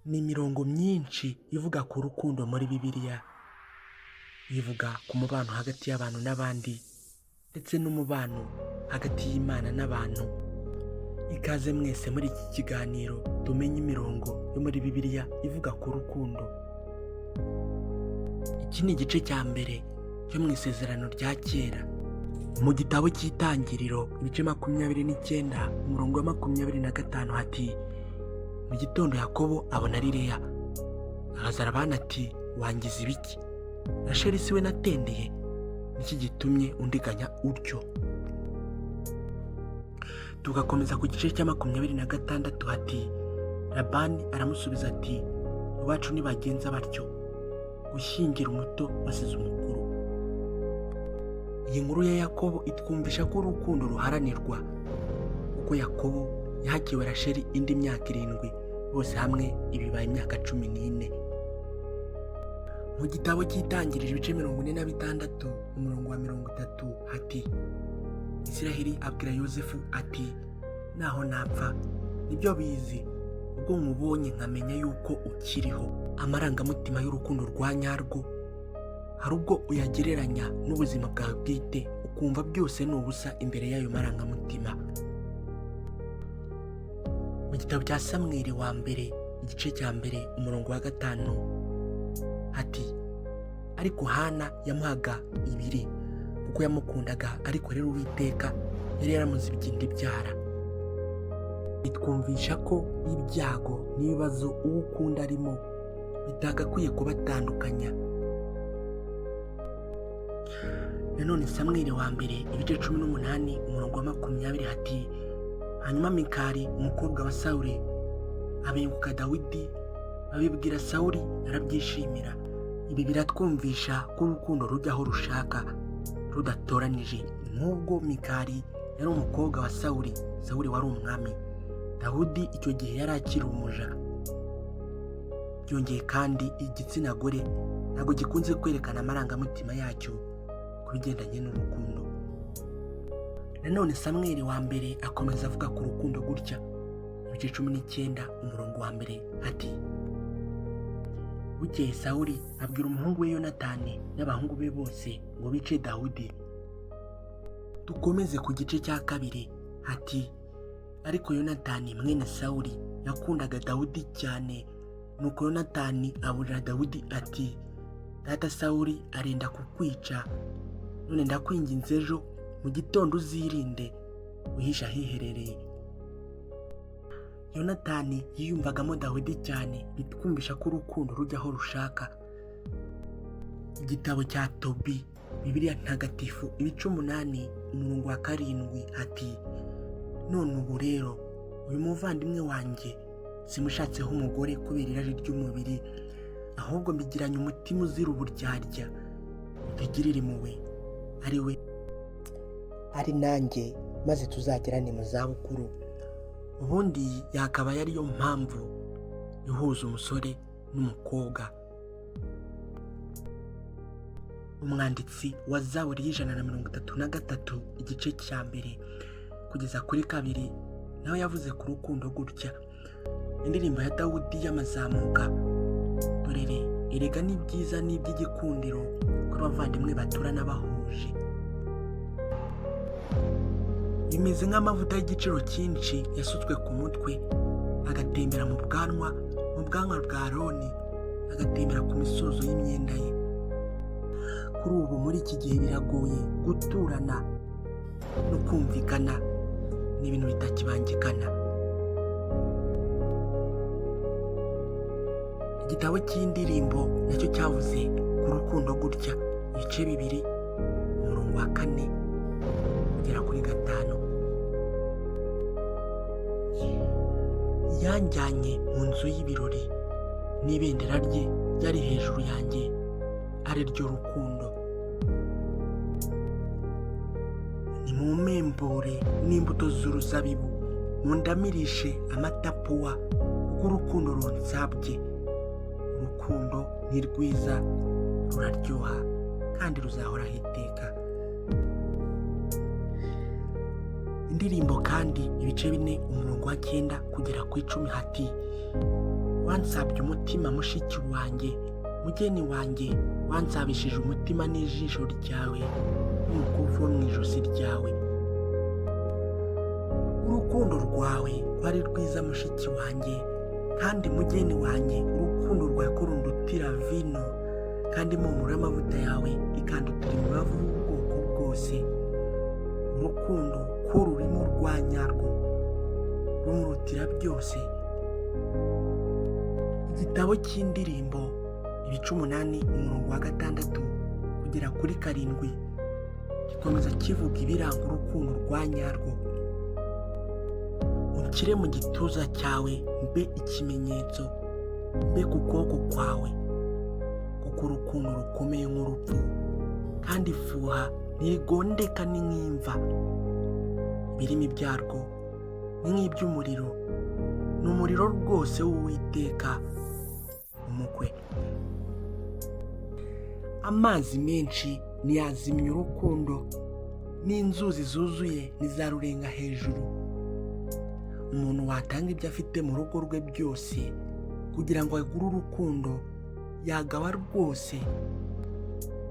ni imirongo myinshi ivuga ku rukundo muri Bibiliya. Ivuga ku mubano hagati y'abantu n'abandi ndetse n'umubano hagati y'Imana n'abantu. Ikaze mwese muri iki kiganiro tumenye imirongo yo muri Bibiliya ivuga ku rukundo. Iki ni igice cya mbere cyo mu isezerano rya kera. Mu gitabo cy'Itangiriro ibice 29 umurongo wa 25 hati: mu gitondo Yakobo abona Leya, araza arabana ati, wangize ibiki? Rasheli siwe natendeye, niki gitumye undiganya utyo? Tugakomeza ku gice cya 26 hati: Labani aramusubiza ati, iwacu nibagenza batyo, gushyingira umuto basize umukuru. Iyi nkuru ya Yakobo itwumvisha ko urukundo ruharanirwa, kuko Yakobo yahakiwe Rasheli indi myaka 7, bose hamwe ibibaye imyaka 14. Mu gitabo cy'Itangiriro ibice 46 umurongo wa 30 hati: Isiraheli abwira Yosefu ati, naho napfa nibyo bizi, ubwo nkubonye nkamenya yuko ukiriho. Amarangamutima y'urukundo rwa nyarwo hari ubwo uyagereranya n'ubuzima bwawe bwite, ukumva byose ni ubusa imbere y'ayo marangamutima. Mu gitabo cya Samweli wa mbere igice cya mbere umurongo wa 5 hati: ariko Hana yamuhaga ibiri kuko yamukundaga, ariko rero Uwiteka yari yaramuzibye ibyara. Itwumvisha ko ibyago n'ibibazo uwo ukunda arimo bitagakwiye kubatandukanya. Nanone Samweli wa mbere ibice 18 umurongo wa 20 hati: hanyuma Mikali umukobwa wa Sawuli abenguka Dawidi, babibwira Sawuli arabyishimira. Ibi biratwumvisha ko urukundo rujyaho rushaka rudatoranije. Nubwo Mikali yari umukobwa wa Sawuli, Sawuli wari umwami, Dawidi icyo gihe yari akiri umuja. Byongeye kandi igitsina gore ntabwo gikunze kwerekana amarangamutima yacyo ku bigendanye n'urukundo. Nanone Samweli wa mbere akomeza avuga ku rukundo gutya, ibice 19 umurongo wa 1 ati: bukeye Sawuli abwira umuhungu we Yonatani n'abahungu be bose ngo bice Dawidi. Dukomeze ku gice cya 2 hati: ariko Yonatani mwene Sawuli yakundaga Dawidi cyane, nuko Yonatani aburira Dawidi ati, data Sawuli arenda kukwica, none ndakwinginze ejo mu gitondo uzirinde uhisha hiherereye. Yonatani yiyumvagamo Dawidi cyane, bitwumvisha ko urukundo rujyaho rushaka. Igitabo cya Tobi Bibiliya ntagatifu ibice 8 umurongo wa 7 hati: none ubu rero uyu muvandimwe wanjye simushatseho umugore kubera irari ry'umubiri, ahubwo mbigiranye umutima uzira uburyarya, utugirire impuhwe ari nanjye, maze tuzagerane mu zabukuru. Ubundi yakaba yariyo mpamvu ihuza umusore n'umukobwa. Umwanditsi wa Zaburi y'133 igice cya mbere kugeza kuri 2 nawe yavuze ku rukundo gutya. Indirimbo ya Dawudi y'amazamuka: dorere erega ni byiza n'iby'igikundiro ko abavandimwe baturana bahuje. Bimeze nk'amavuta y'igiciro cyinshi yasutswe ku mutwe, agatembera mu bwanwa bwa Aroni, agatembera ku misozo y'imyenda ye. Kuri ubu muri iki gihe biragoye guturana no kumvikana, ni ibintu bitakibangikana. Igitabo cy'indirimbo nacyo cyavuze ku rukundo gutya, ibice 2 umurongo wa 4 kugera kuri 5. yanjyanye mu nzu y'ibirori, n'ibendera rye ryari hejuru yanjye, ari ryo rukundo. Nimumpembure n'imbuto z'uruzabibu, mundamirishe amatapuwa, kuko urukundo runsabye. Urukundo ni rwiza, ruraryoha, kandi ruzahoraho iteka. Indirimbo kandi ibice 4 umurongo wa 9 kugera ku 10 hati: wansabye umutima mushiki wanjye, mugeni wanjye, wansabishije umutima n'ijisho ryawe n'umukufi wo mu ijosi ryawe. Urukundo rwawe rwari rwiza mushiki wanjye, kandi mugeni wanjye, urukundo rwawe ko rundutira vino, kandi impumuro y'amavuta yawe ikandutira imibavu y'ubwoko bwose. Urukundo ko rurimo rwa nyarwo rumurutira byose. Igitabo cy'indirimbo ibice 8 umurongo wa 6 kugera kuri 7 gikomeza kivuga ibiranga urukundo rwa nyarwo. Unshyire mu gituza cyawe mbe ikimenyetso, mbe ku kuboko kwawe, kuko urukundo rukomeye nk'urupfu, kandi ifuha ntirigondeka ni nk'imva. Ibirimi byarwo ni nk'iby'umuriro, ni umuriro rwose w'Uwiteka umukwe. Amazi menshi ntiyazimya urukundo, n'inzuzi zuzuye ntizarurenga hejuru. Umuntu watanga ibyo afite mu rugo rwe byose kugira ngo agure urukundo yagaba rwose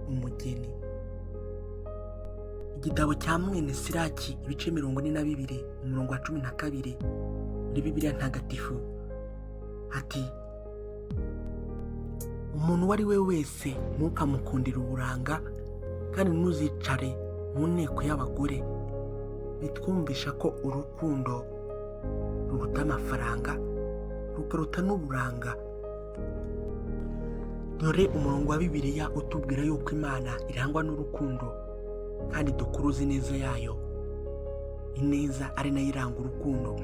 umugeni. Igitabo cya mwene Siraki ibice 42 umurongo wa 12 muri Bibiliya ntagatifu ati, umuntu uwo ari we wese ntukamukundire uburanga, kandi ntuzicare mu nteko y'abagore. Bitwumvisha ko urukundo ruruta amafaranga, rukaruta n'uburanga. Dore umurongo wa Bibiliya utubwira yuko Imana irangwa n'urukundo, kandi dukuruza ineza yayo. Ineza ari nayo iranga urukundo.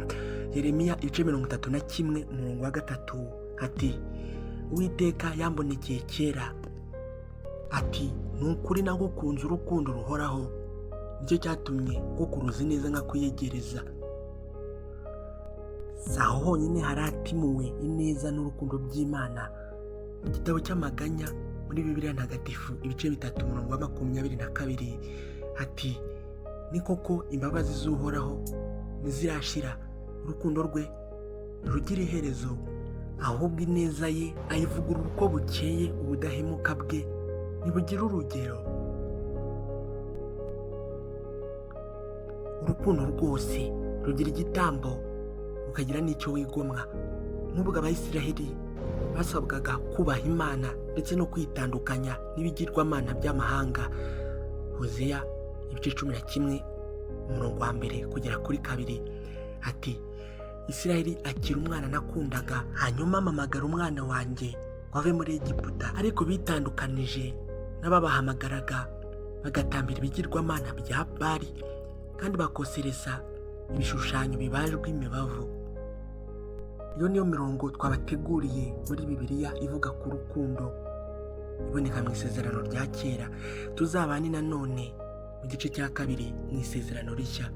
Yeremiya ibice 31 umurongo wa 3 ati, Uwiteka yambonekeye kera ati, nukuri nagukunze urukundo ruhoraho, nicyo cyatumye ngukuruza ineza nkakwiyegereza. Saho honyine haratimuwe ineza n'urukundo by'Imana. Mu gitabo cy'amaganya muri Bibiliya ntagatifu ibice 3 umurongo wa 22 ati, ni koko imbabazi z'Uhoraho ntizirashira, urukundo rwe ntirugira iherezo, ahubwo ineza ye ayivugurura uko bukeye, ubudahemuka bwe ntibugira urugero. Urukundo rwose rugira igitambo, rukagira n'icyo wigomwa. Nubwo Abayisiraheli basabwaga kubaha Imana ndetse no kwitandukanya n'ibigirwamana by'amahanga. Hoseya ibice 11 umurongo wa 1 kugera kuri 2 ati, Isiraheli akira umwana nakundaga, hanyuma amamagara umwana wanjye wave muri Egiputa. Ariko bitandukanije n'ababahamagaraga, bagatambira ibigirwamana bya Bali, kandi bakosereza ibishushanyo bibajwe imibavu. Iyo niyo mirongo twabateguriye muri Bibiliya ivuga ku rukundo, iboneka mu isezerano rya kera. Tuzabane nanone mu gice cya 2 mu isezerano rishya.